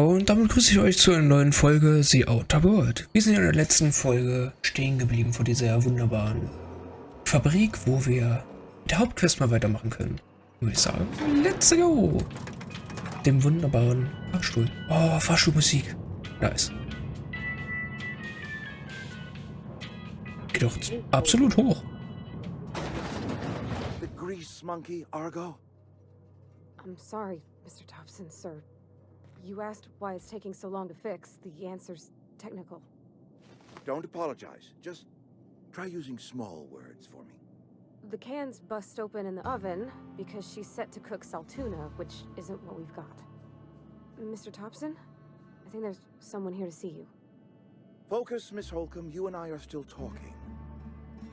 Und damit grüße ich euch zu einer neuen Folge The Outer World. Wir sind in der letzten Folge stehen geblieben vor dieser wunderbaren Fabrik, wo wir mit der Hauptquest mal weitermachen können. Würde ich sagen, let's go! Dem wunderbaren Fahrstuhl. Oh, Fahrstuhlmusik. Nice. Geht doch absolut hoch. The grease monkey, Argo? I'm sorry, Mr. Thompson, sir. You asked why it's taking so long to fix. The answer's technical. Don't apologize. Just try using small words for me. The cans bust open in the oven because she's set to cook saltuna, which isn't what we've got. Mr. Thompson? I think there's someone here to see you. Focus, Miss Holcomb. You and I are still talking.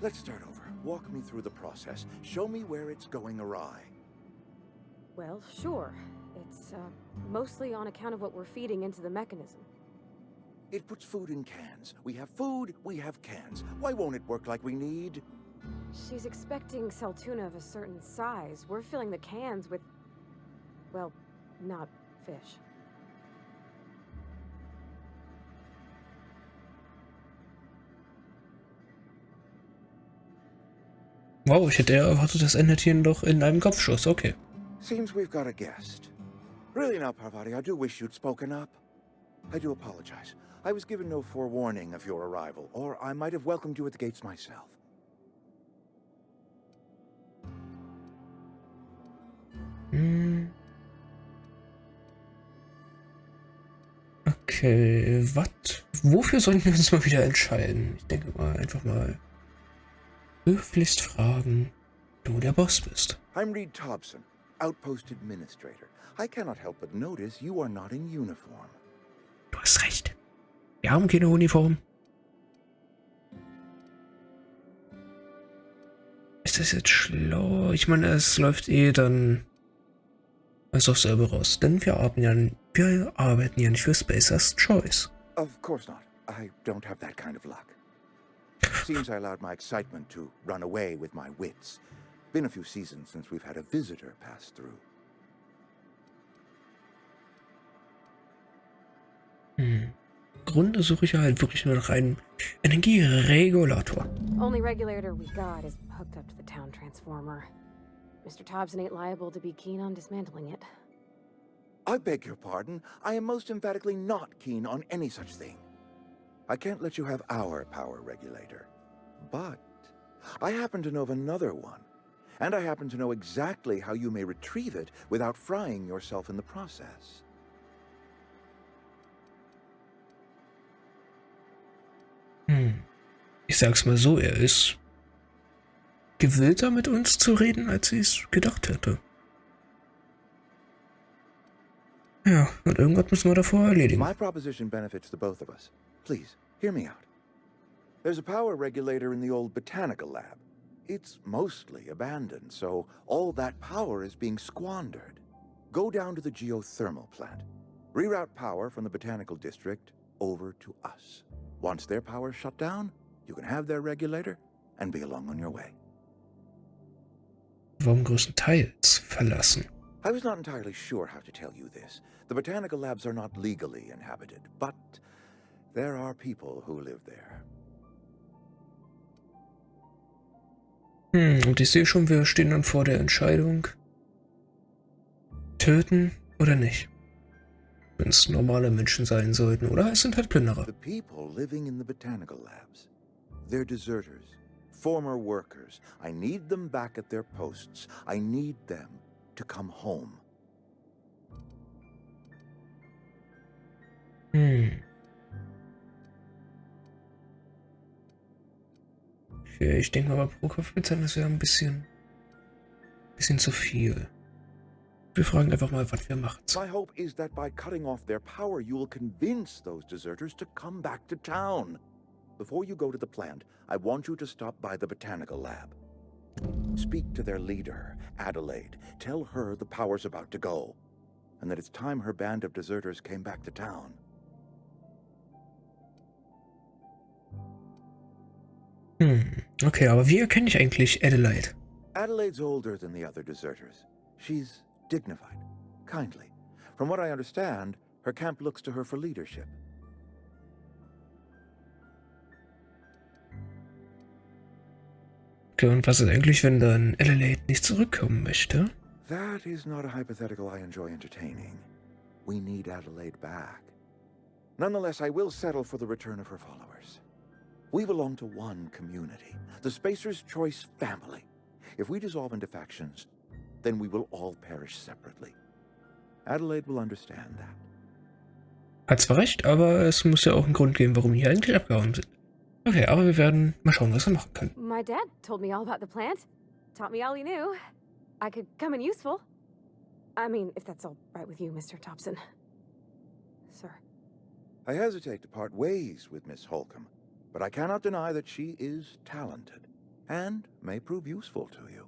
Let's start over. Walk me through the process. Show me where it's going awry. Well, sure. It's, mostly on account of what we're feeding into the mechanism. It puts food in cans. We have food, we have cans. Why won't it work like we need? She's expecting saltuna of a certain size. We're filling the cans with, well, not fish. Wow, ich hätte eher erwartet, das endet hier doch in einem Kopfschuss. Okay. Seems we've got a guest. Really now, Parvati, I do wish you'd spoken up. I do apologize. I was given no forewarning of your arrival, or I might have welcomed you at the gates myself. Okay, was? Wofür sollten wir uns mal wieder entscheiden? Ich denke mal, einfach mal höflichst fragen, du der Boss bist. I'm Reed Thompson, Outpost Administrator. I cannot help but notice you are not in uniform. Du hast recht. Wir haben keine Uniform. Ist das jetzt schlau? Ich meine, es läuft eh dann als auch selber raus. Denn wir arbeiten ja nicht für Spacer's Choice. Of course not. I don't have that kind of luck. Seems I allowed my excitement to run away with my wits. Been a few seasons since we've had a visitor pass through. Im Grunde suche ich ja halt wirklich nur nach einem Energieregulator. Only regulator we got is hooked up to the town transformer. Mr. Thompson ain't liable to be keen on dismantling it. I beg your pardon. I am most emphatically not keen on any such thing. I can't let you have our power regulator. But I happen to know of another one. And I happen to know exactly how you may retrieve it without frying yourself in the process. Ich sag's mal so, er ist gewillter mit uns zu reden, als ich es gedacht hätte. Ja, und irgendwas müssen wir davor erledigen. My proposition benefits the both of us. Please, hear me out. There's a power regulator in the old botanical lab. It's mostly abandoned, so all that power is being squandered. Go down to the geothermal plant. Reroute power from the botanical district over to us. Once their power's shut down, you can have their regulator and be along on your way. Warum größtenteils verlassen? I was not entirely sure how to tell you this. The botanical labs are not legally inhabited, but there are people who live there. Und ich sehe schon, wir stehen dann vor der Entscheidung, töten oder nicht. Wenn es normale Menschen sein sollten, oder es sind halt Plünderer. The people living in the botanical labs, they're deserters, former workers. I need them back at their posts. I need them to come home. Okay, ich denke mal, pro Kopfbezahlung, das wäre ein bisschen zu viel. Wir fragen einfach mal, was wir machen. My hope is that by cutting off their power, you will convince those deserters to come back to town. Before you go to the plant, I want you to stop by the botanical lab. Speak to their leader, Adelaide. Tell her the power's about to go, and that it's time her band of deserters came back to town. Okay, aber wie erkenne ich eigentlich Adelaide? Adelaide's older than the other deserters. She's dignified, kindly. From what I understand, Her camp looks to her for leadership. Okay, und was ist eigentlich, wenn dann Adelaide nicht zurückkommen möchte? That is not a hypothetical I enjoy entertaining. We need Adelaide back. Nonetheless, I will settle for the return of her followers. We belong to one community, the Spacer's Choice family. If we dissolve into factions, then we will all perish separately. Adelaide will understand that. Hat zwar recht, aber es muss ja auch einen Grund geben, warum die hier eigentlich abgehauen sind. Okay, aber wir werden mal schauen, was wir machen können. My dad told me all about the plant. Taught me all he knew. I could come in useful. I mean, if that's all right with you, Mr. Thompson. Sir. I hesitate to part ways with Miss Holcomb, but I cannot deny that she is talented and may prove useful to you.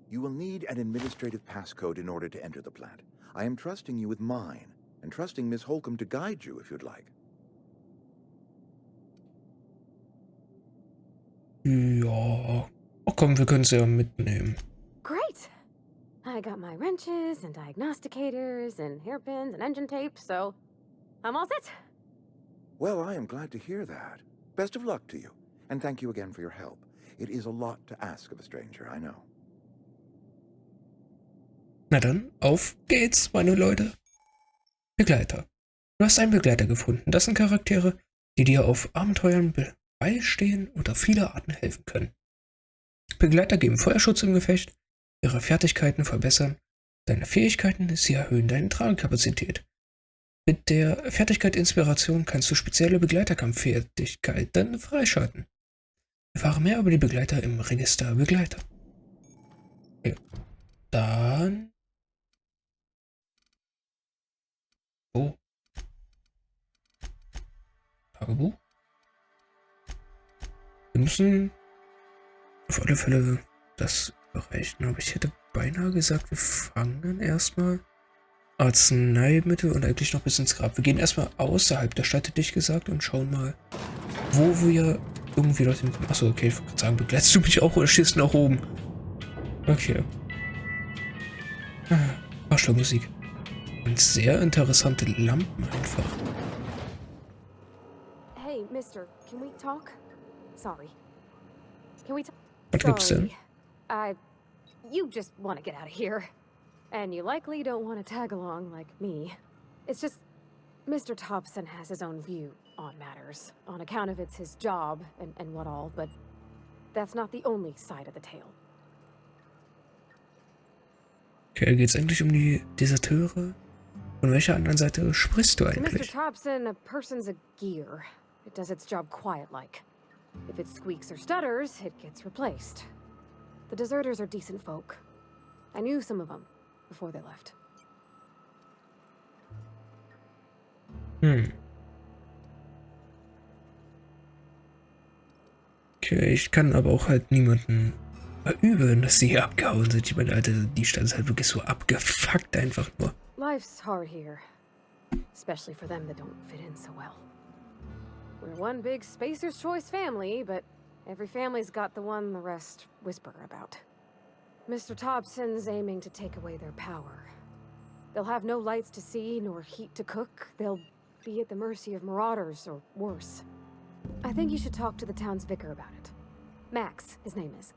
You will need an administrative passcode in order to enter the plant. I am trusting you with mine, and trusting Miss Holcomb to guide you if you'd like. Ja. Oh komm, wir können sie ja mitnehmen. Great! I got my wrenches and diagnosticators and hairpins and engine tape, so I'm all set. Well, I am glad to hear that. Best of luck to you, and thank you again for your help. It is a lot to ask of a stranger, I know. Na dann, auf geht's, meine Leute. Begleiter. Du hast einen Begleiter gefunden. Das sind Charaktere, die dir auf Abenteuern beistehen oder viele Arten helfen können. Begleiter geben Feuerschutz im Gefecht, ihre Fertigkeiten verbessern, deine Fähigkeiten, sie erhöhen deine Tragekapazität. Mit der Fertigkeit Inspiration kannst du spezielle Begleiterkampffertigkeiten freischalten. Erfahre mehr über die Begleiter im Register Begleiter. Okay. Dann... Oh. Tagebuch. Wir müssen auf alle Fälle das erreichen, aber ich hätte beinahe gesagt, wir fangen erstmal Arzneimittel und eigentlich noch bis ins Grab. Wir gehen erstmal außerhalb der Stadt, hätte ich gesagt, und schauen mal, wo wir irgendwie dorthin kommen. Achso, okay, ich wollte gerade sagen, begleitest du mich auch oder stehst du nach oben? Okay. Fahrstuhlmusik. Und sehr interessante Lampen einfach. Hey, mister, can we talk? Sorry. Can we talk? Was gibt's denn? You just want to get out of here. And you likely don't want to tag along like me. It's just, Mr. Thompson has his own view on matters, on account of it's his job and what all, but that's not the only side of the tale. Okay, geht's eigentlich um die Deserteure? Von welcher anderen Seite sprichst du To Mr. eigentlich? Thompson, a person's a gear. It does its job quiet-like. If it squeaks or stutters, it gets replaced. The deserters are decent folk. I knew some of them before they left. Okay, ich kann aber auch halt niemanden verübeln, dass sie hier abgehauen sind. Ich meine, Alter, die Stadt ist halt wirklich so abgefuckt einfach nur. Life's hard here, especially for them that don't fit in so well. We're one big Spacer's Choice family, but every family's got the one the rest whisper about. Mr. Thompson's aiming to take away their power. They'll have no lights to see, nor heat to cook. They'll be at the mercy of marauders, or worse. I think you should talk to the town's vicar about it. Max, his name is.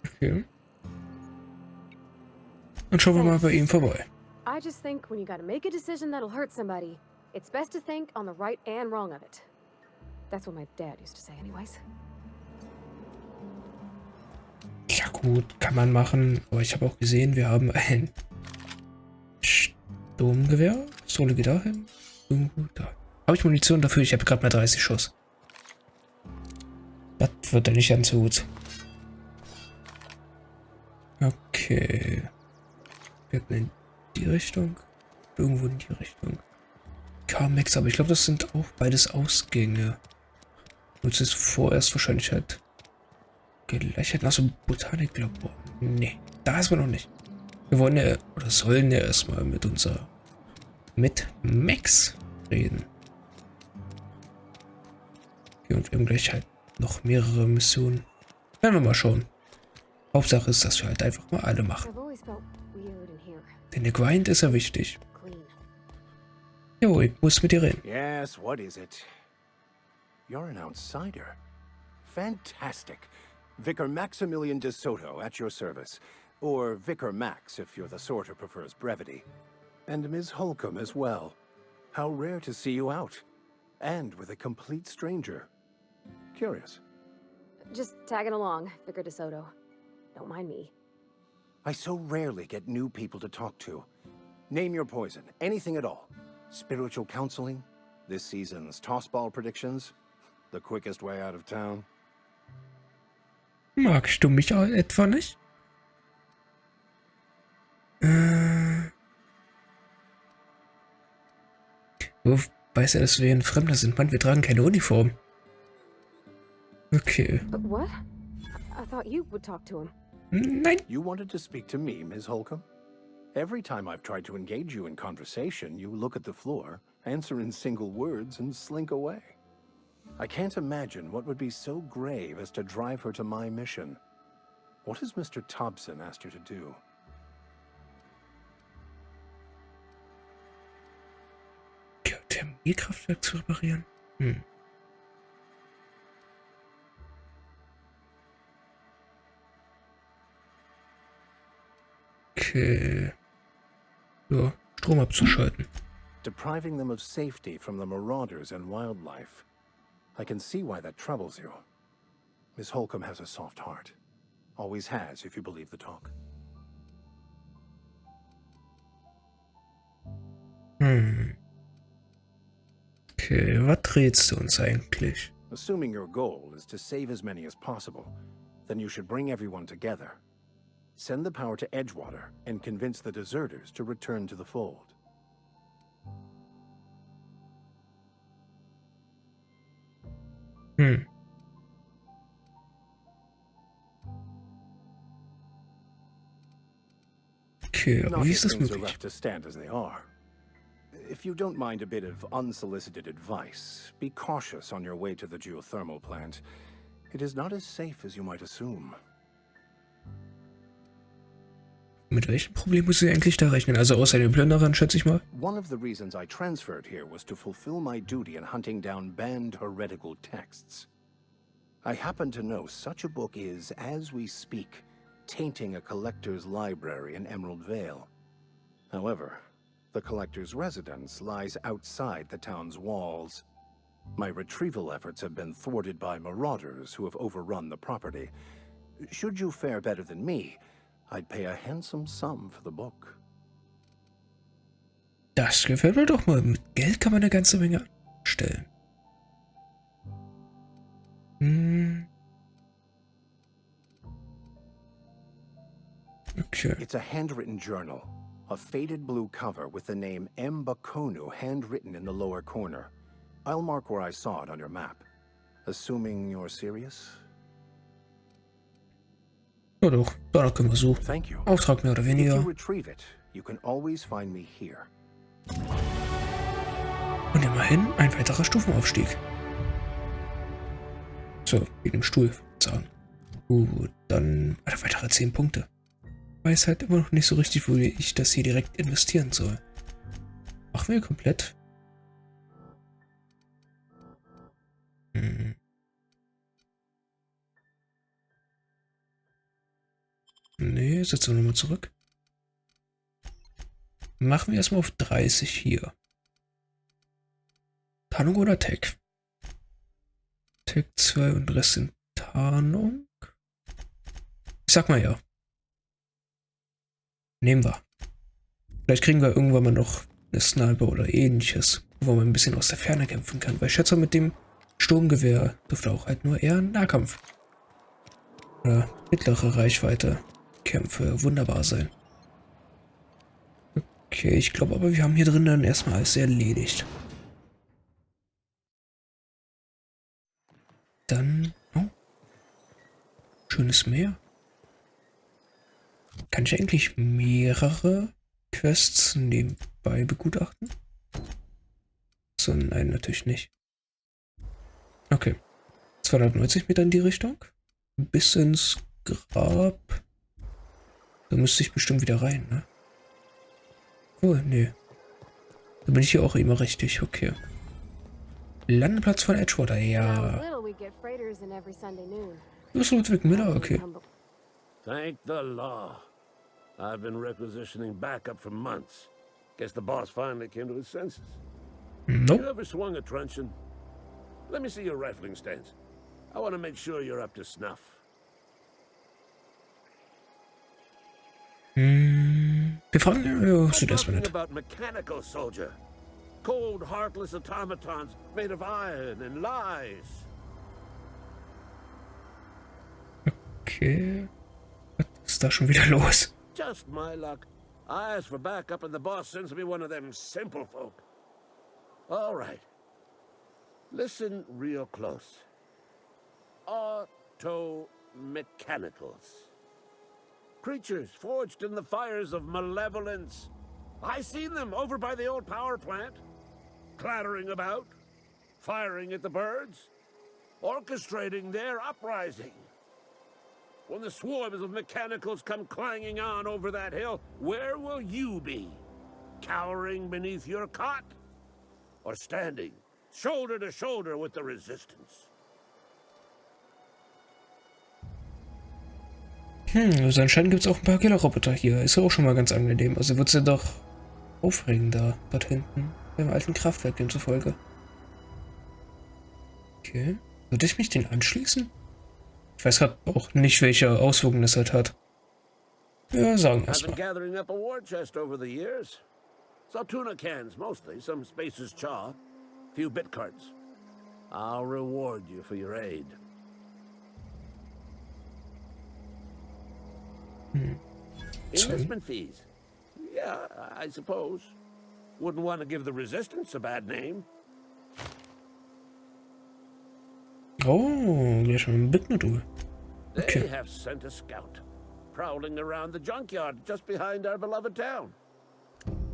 Okay. Dann schauen wir mal bei ihm vorbei. I just think when you gotta make a decision that'll hurt somebody, it's best to think on the right and wrong of it. That's what my dad used to say anyways. Ja gut, kann man machen. Aber ich habe auch gesehen, wir haben ein Sturmgewehr. Pistole geht dahin. Irgendwo da. Habe ich Munition dafür? Ich habe gerade mal 30 Schuss. Das wird ja nicht ganz so gut. Okay. Wir hatten in die Richtung. Irgendwo in die Richtung. K-Max, aber ich glaube, das sind auch beides Ausgänge. Und es ist vorerst wahrscheinlich halt Gleichheit nach so Botaniklabor. Nee, da ist man noch nicht. Wir wollen ja, oder sollen ja erstmal mit Max reden. Okay, und wir haben gleich halt noch mehrere Missionen. Werden wir mal schauen. Hauptsache ist, dass wir halt einfach mal alle machen. Denn der Grind ist ja wichtig. Clean. Jo, ich muss mit dir reden. Yes, what is it? You're an outsider. Fantastic. Vicar Maximilian de Soto at your service. Or Vicar Max if you're the sort who prefers brevity. And Ms. Holcomb as well. How rare to see you out. And with a complete stranger. Curious. Just tagging along, Vicar DeSoto. Don't mind me. I so rarely get new people to talk to. Name your poison, anything at all. Spiritual counseling, this season's tossball predictions, the quickest way out of town. Magst du mich auch etwa nicht? Wo weiß er, dass wir ein Fremder sind? Mann, wir tragen keine Uniform. Okay. What? I thought you would talk to him. Nein. You wanted to speak to me, Ms. Holcomb? Every time I've tried to engage you in conversation, you look at the floor, answer in single words, and slink away. I can't imagine what would be so grave as to drive her to my mission. What has Mr. Thompson asked you to do? Thermiekraftwerk zu reparieren? Okay. Ja, Strom abzuschalten. Depriving them of safety from the marauders and wildlife. I can see why that troubles you. Miss Holcomb has a soft heart. Always has, if you believe the talk. Okay, was rätst du uns eigentlich? Assuming your goal is to save as many as possible, then you should bring everyone together. Send the power to Edgewater and convince the deserters to return to the fold. Okay, aber Not wie if ist das things are möglich? left to stand as they are. If you don't mind a bit of unsolicited advice, be cautious on your way to the geothermal plant. It is not as safe as you might assume. Mit welchem Problem muss ich eigentlich da rechnen? Also außer den Plünderern, schätze ich mal. One of the reasons I transferred here was to fulfill my duty in hunting down banned heretical texts. I happen to know such a book is, as we speak, tainting a collector's library in Emerald Vale. However, the collector's residence lies outside the town's walls. My retrieval efforts have been thwarted by marauders who have overrun the property. Should you fare better than me, I'd pay a handsome sum for the book. Das gefällt mir doch mal. Mit Geld kann man eine ganze Menge anstellen. Okay. It's a handwritten journal. A faded blue cover with the name M. Bakonu handwritten in the lower corner. I'll mark where I saw it on your map. Assuming you're serious? Ja doch, danach können wir suchen. Thank you. Auftrag mehr oder If you weniger. retrieve it, you can always find me here. Und immerhin ein weiterer Stufenaufstieg. So, wegen dem Stuhl, sagen. Gut, dann weitere 10 Punkte. Weiß halt immer noch nicht so richtig, wo ich das hier direkt investieren soll. Machen wir komplett. Nee, setzen wir nochmal zurück. Machen wir erstmal auf 30 hier. Tarnung oder Tech? Tech 2 und Rest sind Tarnung. Ich sag mal ja. Nehmen wir. Vielleicht kriegen wir irgendwann mal noch eine Sniper oder ähnliches, wo man ein bisschen aus der Ferne kämpfen kann. Weil ich schätze, mit dem Sturmgewehr dürfte auch halt nur eher Nahkampf oder mittlere Reichweite Kämpfe wunderbar sein. Okay, ich glaube aber, wir haben hier drin dann erstmal alles erledigt. Dann, oh, schönes Meer. Kann ich eigentlich mehrere Quests nebenbei begutachten? So, nein, natürlich nicht. Okay. 290 Meter in die Richtung. Bis ins Grab. Da müsste ich bestimmt wieder rein, ne? Oh, nee. Da bin ich hier auch immer richtig, okay. Landeplatz von Edgewater, When I was ja. little, we'd get freighters in every Sunday noon. Du bist Ludwig Miller, okay. Thank the law. I've been requisitioning backup for months. Guess the boss finally came to his senses. You Nope. ever swung a truncheon? Let me see your rifling stance. I want to make sure you're up to snuff. Wir fragen, ja, sieht I'm erstmal talking nett. about mechanical soldier. Cold, heartless automatons made of iron and lies. Okay. Was ist da schon wieder los? Just my luck. I ask for backup and the boss sends me one of them simple folk. All right. Listen real close. Auto-mechanicals. Creatures forged in the fires of malevolence. I seen them over by the old power plant. Clattering about. Firing at the birds. Orchestrating their uprising. When the swarms of mechanicals come clanging on over that hill, where will you be? Cowering beneath your cot? Or standing, shoulder to shoulder with the resistance? Also anscheinend gibt es auch ein paar Killerroboter hier. Ist ja auch schon mal ganz angenehm. Also wird es ja doch aufregender dort hinten. Beim alten Kraftwerk demzufolge. Okay. Würde ich mich den anschließen? Ich weiß gerade auch nicht, welche Auswirkungen das halt hat. Ja, sagen I've been erstmal. gathering up a war chest over the years. Saltuna cans mostly, some spacer's chaw, few bit cards. I'll reward you for your aid. Enlistment fees. Yeah, I suppose. Wouldn't want to give the resistance a bad name. Oh, gleich mal ein Bitmodul. They Okay. have sent a scout, prowling around the junkyard just behind our beloved town.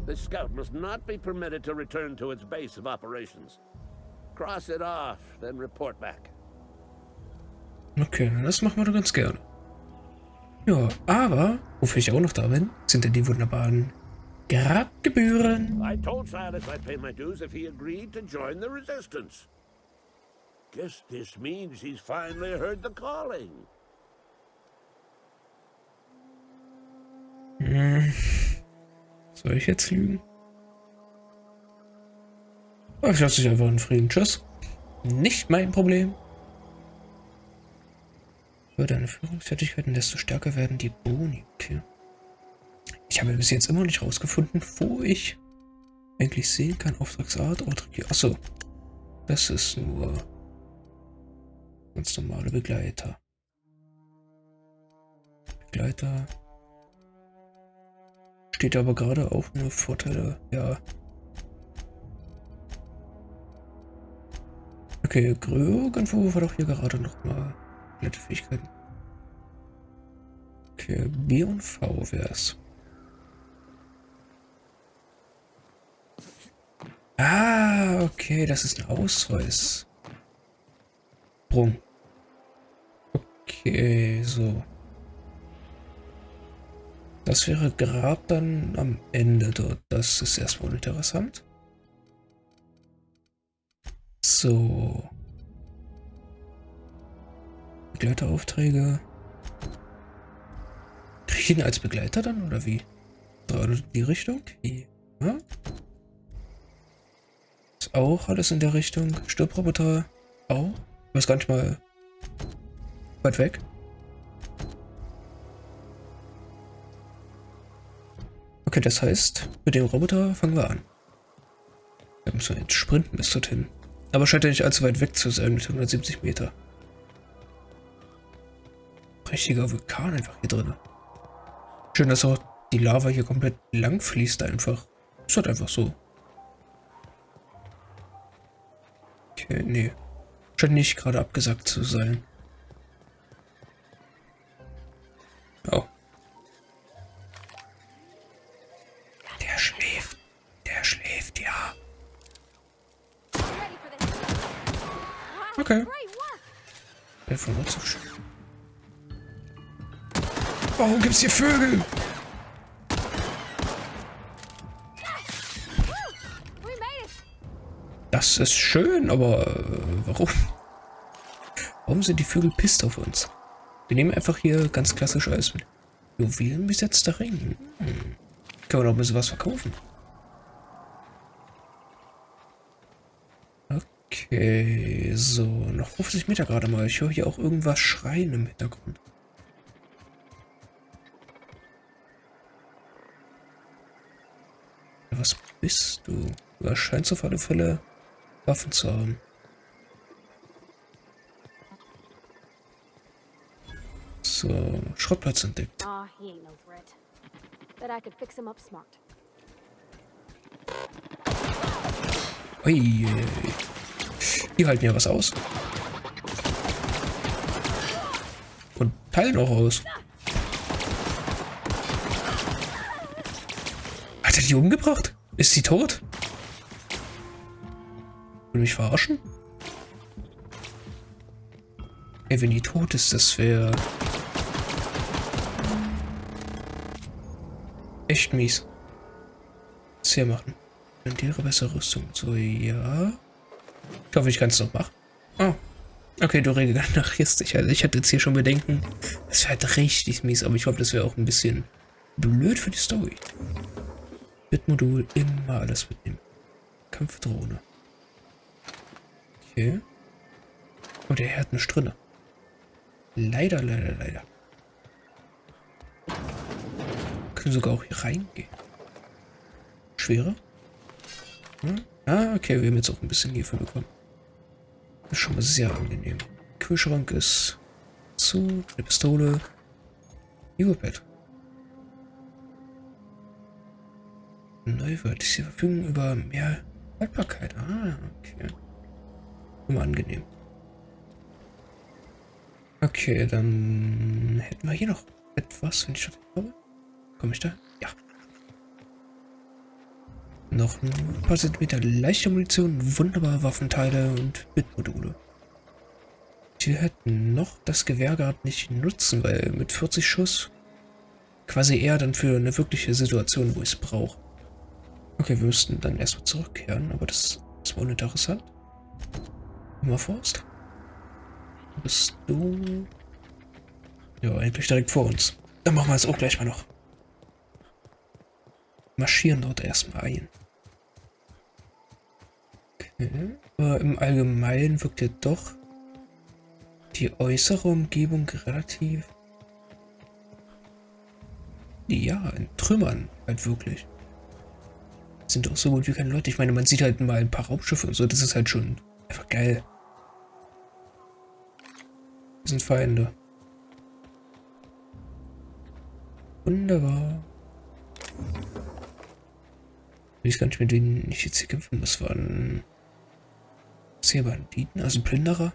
The scout must not be permitted to return to its base of operations. Cross it off, then report back. Okay, das machen wir doch ganz gerne. Ja, aber, wofür ich auch noch da bin, sind ja die wunderbaren Grabgebühren. I told Silas I'd pay my dues if he agreed to join the resistance. Guess this means he's finally heard the calling. Soll ich jetzt lügen? Ach, ich lasse dich einfach in Frieden. Tschüss. Nicht mein Problem. Für deine Führungsfertigkeiten, desto stärker werden die Boni. Okay. Ich habe bis jetzt immer noch nicht rausgefunden, wo ich eigentlich sehen kann. Auftragsart, Autarkie. Achso. Das ist nur ganz normale Begleiter. Begleiter. Steht aber gerade auch nur Vorteile. Ja. Okay, irgendwo war doch hier gerade nochmal nette Fähigkeiten. Okay, B und V wär's. Ah, okay, das ist ein Ausweis. Sprung. Okay, so. Das wäre gerade dann am Ende dort. Das ist erstmal interessant. So. Begleiteraufträge. Krieg ich ihn als Begleiter dann oder wie? Gerade die Richtung? Ja. Ist auch alles in der Richtung. Stirbraboter auch. Ich weiß gar nicht mal. Weit weg. Okay, das heißt, mit dem Roboter fangen wir an. Wir müssen jetzt sprinten bis dorthin. Aber scheint ja nicht allzu weit weg zu sein mit 170 Meter. Richtiger Vulkan einfach hier drin. Schön, dass auch die Lava hier komplett lang fließt einfach. Ist halt einfach so. Okay, nee. Scheint nicht gerade abgesackt zu sein. Oh. Der schläft. Der schläft, ja. Okay. Der von uns so schön. Warum gibt's hier Vögel? Das ist schön, aber warum? Warum sind die Vögel pisst auf uns? Wir nehmen einfach hier ganz klassisch alles mit. Juwelenbesetzter Ring. Können wir noch ein bisschen was verkaufen? Okay, so, noch 50 Meter gerade mal. Ich höre hier auch irgendwas schreien im Hintergrund. Was bist du? Du scheinst auf alle Fälle Waffen zu haben. So, Schrottplatz entdeckt. Ah, he ain't no threat. Bet I could fix him up smart. Ui, die halten ja was aus. Und teilen auch aus. Hat er die umgebracht? Ist sie tot? Will mich verarschen? Ey, wenn die tot ist, das wäre echt mies. Was hier machen? Orientiere bessere Rüstung. So, ja. Ich hoffe, ich kann es noch machen. Oh. Okay, du regenerierst dich. Also ich hatte jetzt hier schon Bedenken. Das wäre halt richtig mies, aber ich hoffe, das wäre auch ein bisschen blöd für die Story. Bitmodul, immer alles mitnehmen. Kampfdrohne. Okay. Oh, der hat eine Strinne. Leider, leider, leider. Können sogar auch hier reingehen. Schwerer? Hm? Ah, okay, wir haben jetzt auch ein bisschen hierfür bekommen. Das ist schon mal sehr angenehm. Kühlschrank ist zu, eine Pistole, Überbett. Neuwert, sie verfügen über mehr Haltbarkeit. Ah, okay. Immer angenehm. Okay, dann hätten wir hier noch etwas, wenn ich das habe. Komme ich da? Ja. Noch ein paar Zentimeter leichte Munition, wunderbare Waffenteile und Bitmodule. Wir hätten noch das Gewehr gerade nicht nutzen, weil mit 40 Schuss quasi eher dann für eine wirkliche Situation, wo ich es brauche. Okay, wir müssten dann erstmal zurückkehren, aber das ist mal uninteressant. Immer Forst. Wo bist du? Ja, eigentlich direkt vor uns. Dann machen wir es auch gleich mal noch. Marschieren dort erstmal ein. Okay. Aber im Allgemeinen wirkt ja doch die äußere Umgebung relativ... Ja, in Trümmern halt wirklich. Sind auch so gut wie keine Leute. Ich meine, man sieht halt mal ein paar Raumschiffe und so. Das ist halt schon einfach geil. Das sind Feinde. Wunderbar. Ich weiß gar nicht, mit denen ich jetzt hier kämpfen muss. Waren das hier Banditen, also Plünderer?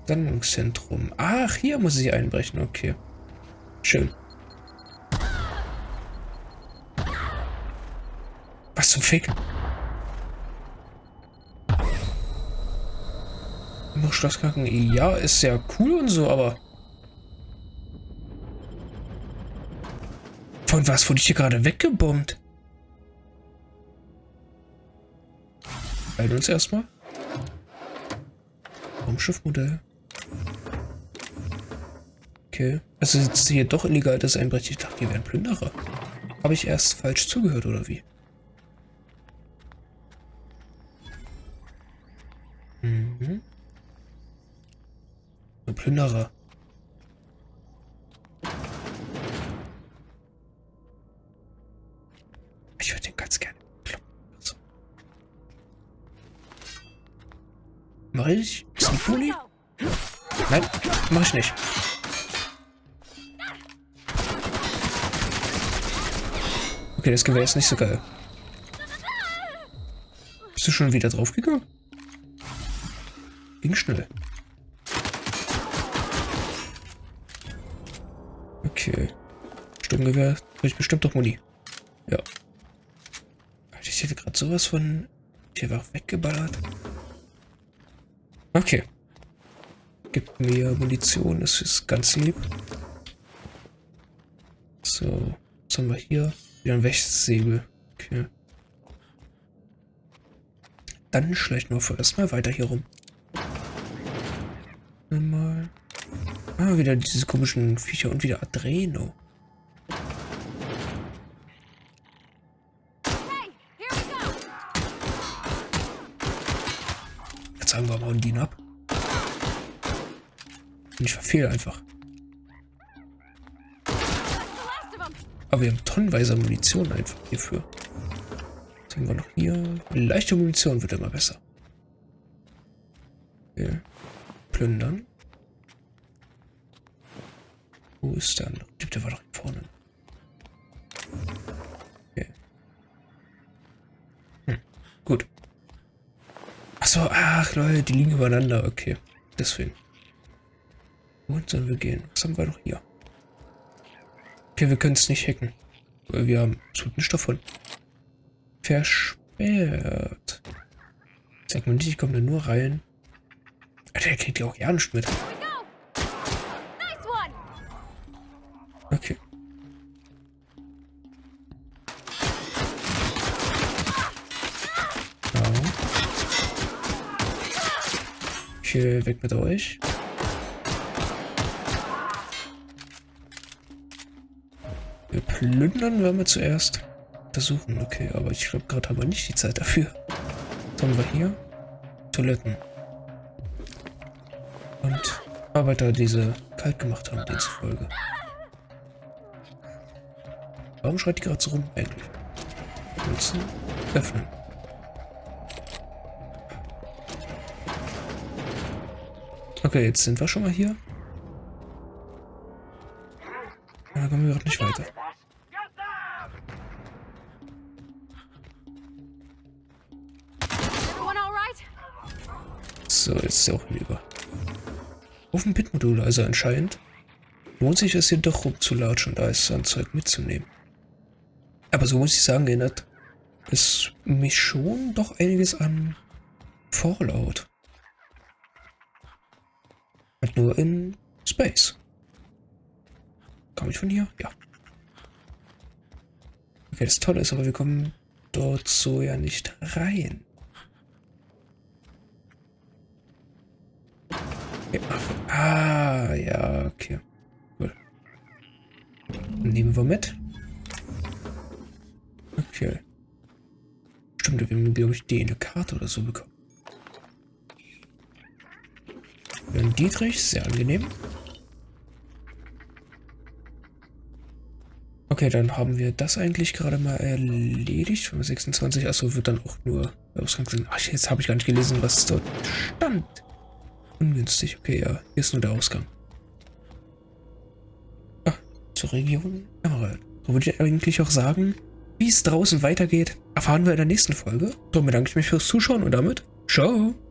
Sammlungszentrum. Ach, hier muss ich einbrechen. Okay. Schön. Was zum Fick? Immer Schlossknacken. Ja, ist ja cool und so, aber... Von was wurde ich hier gerade weggebombt? Halten uns erstmal. Raumschiffmodell. Okay. Also jetzt hier doch illegal das Einbrechen. Ich dachte, die wären Plünderer. Habe ich erst falsch zugehört, oder wie? Mhm. Ein Plünderer. Ich würde den ganz gerne kloppen. So. Mach ich? Ist ein Pulli? Nein, mach ich nicht. Okay, das Gewehr ist nicht so geil. Bist du schon wieder draufgegangen? Ging schnell. Okay. Sturmgewehr. Habe ich bestimmt doch Muni. Ja. Ich hätte gerade sowas von... Hier war weggeballert. Okay. Gibt mir Munition. Das ist ganz lieb. So. Was haben wir hier? Wieder ein Wächtsäbel. Okay. Dann schleichen wir vorerst mal weiter hier rum. Einmal. Ah, wieder diese komischen Viecher und wieder Adreno. Jetzt sagen wir mal und ihn ab. Und ich verfehle einfach. Aber wir haben tonnenweise Munition einfach hierfür. Was haben wir noch hier? Leichte Munition wird immer besser. Okay. Plündern. Wo ist der andere? Der war doch vorne. Okay. Gut. Achso, ach Leute, die liegen übereinander. Okay. Deswegen. Wohin sollen wir gehen? Was haben wir noch hier? Okay, wir können es nicht hacken. Weil wir haben absolut nichts davon. Versperrt. Sag mal nicht, ich komme da nur rein. Alter, der kriegt ja auch ja nichts mit. Okay. Ja. Okay, weg mit euch. Wir plündern, werden wir zuerst versuchen. Okay, aber ich glaube, gerade haben wir nicht die Zeit dafür. Was haben wir hier? Toiletten. Und Arbeiter, die sie kalt gemacht haben, demzufolge. Warum schreit die gerade so rum eigentlich? Nutzen, öffnen. Okay, jetzt sind wir schon mal hier. Da kommen wir gerade nicht weiter. So, jetzt ist er auch hinüber. Auf dem Pit-Modul, also anscheinend lohnt sich es hier doch rumzulatschen, da ist sein Zeug mitzunehmen. Aber so muss ich sagen, erinnert es mich schon doch einiges an Fallout. Halt nur in Space. Komme ich von hier? Ja. Okay, das Tolle ist aber, wir kommen dort so ja nicht rein. Ja, ah, ja, okay. Gut. Nehmen wir mit. Okay. Stimmt, wir haben, glaube ich, eine Karte oder so bekommen. Wir haben Dietrich, sehr angenehm. Okay, dann haben wir das eigentlich gerade mal erledigt. 26, achso, wird dann auch nur Ausgang sein. Ach, jetzt habe ich gar nicht gelesen, was dort stand. Ungünstig, okay, ja. Hier ist nur der Ausgang. Ah, zur Region Emerald. So würde ich eigentlich auch sagen, wie es draußen weitergeht, erfahren wir in der nächsten Folge. So, bedanke ich mich fürs Zuschauen und damit ciao.